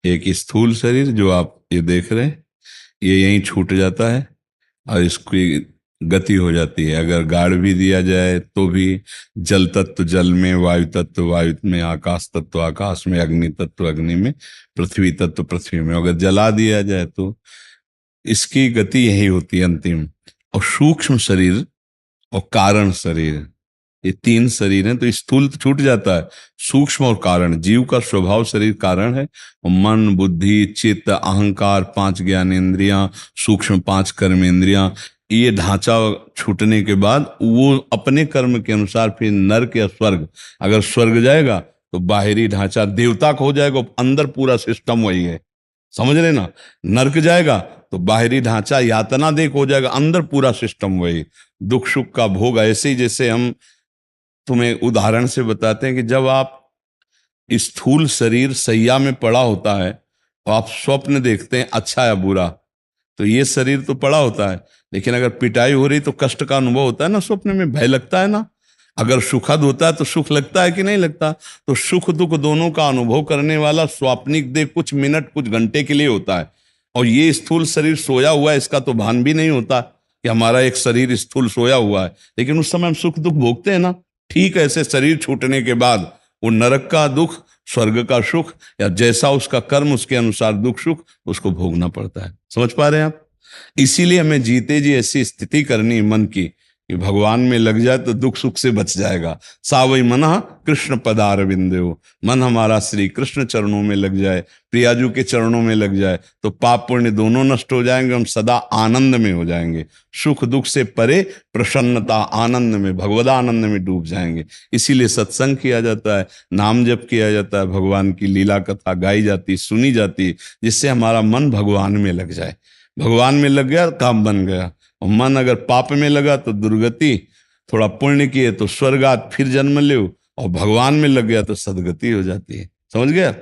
एक स्थूल शरीर जो आप ये देख रहे हैं, ये यहीं छूट जाता है और इसकी गति हो जाती है। अगर गाड़ भी दिया जाए तो भी जल तत्व जल में, वायु तत्व वायु में, आकाश तत्व आकाश में, अग्नि तत्व अग्नि में, पृथ्वी तत्व पृथ्वी में, अगर जला दिया जाए तो इसकी गति यही होती है अंतिम। और सूक्ष्म शरीर और कारण शरीर, ये तीन शरीर हैं। तो स्थूल तो छूट जाता है, सूक्ष्म और कारण। जीव का स्वभाव शरीर कारण है, और मन बुद्धि चित्त अहंकार पांच ज्ञानेंद्रियां, सूक्ष्म पांच कर्मेंद्रियां, ये ढांचा छूटने के बाद वो अपने कर्म के अनुसार फिर नर्क या स्वर्ग, अगर स्वर्ग जाएगा तो बाहरी ढांचा देवता का हो जाएगा, अंदर पूरा सिस्टम वही है, समझ रहे ना। नर्क जाएगा तो बाहरी ढांचा यातना देख हो जाएगा, अंदर पूरा सिस्टम वही, दुख सुख का भोग। ऐसे ही जैसे हम तुम्हें उदाहरण से बताते हैं कि जब आप स्थूल शरीर सैया में पड़ा होता है तो आप स्वप्न देखते हैं अच्छा या बुरा, तो ये शरीर तो पड़ा होता है, लेकिन अगर पिटाई हो रही तो कष्ट का अनुभव होता है ना, स्वप्न में भय लगता है ना। अगर सुखद होता है तो सुख लगता है कि नहीं लगता। तो सुख दुख दोनों का अनुभव करने वाला स्वाप्निक देह कुछ मिनट कुछ घंटे के लिए होता है, और ये स्थूल शरीर सोया हुआ है, इसका तो भान भी नहीं होता कि हमारा एक शरीर स्थूल सोया हुआ है, लेकिन उस समय हम सुख दुख भोगते हैं ना। ठीक ऐसे शरीर छूटने के बाद वो नरक का दुख, स्वर्ग का सुख, या जैसा उसका कर्म उसके अनुसार दुख सुख उसको भोगना पड़ता है। समझ पा रहे हैं आप? इसीलिए हमें जीते जी ऐसी स्थिति करनी है मन की कि भगवान में लग जाए तो दुख सुख से बच जाएगा। सावई मना कृष्ण पदार बिंदेव, मन हमारा श्री कृष्ण चरणों में लग जाए, प्रियाजू के चरणों में लग जाए तो पाप पुण्य दोनों नष्ट हो जाएंगे, हम सदा आनंद में हो जाएंगे, सुख दुख से परे प्रसन्नता आनंद में, भगवदानंद में डूब जाएंगे। इसीलिए सत्संग किया जाता है, नाम जप किया जाता है, भगवान की लीला कथा गाई जाती सुनी जाती, जिससे हमारा मन भगवान में लग जाए। भगवान में लग गया काम बन गया, और मन अगर पाप में लगा तो दुर्गति, थोड़ा पुण्य किए तो स्वर्गात फिर जन्म ले, और भगवान में लग गया तो सदगति हो जाती है। समझ गया?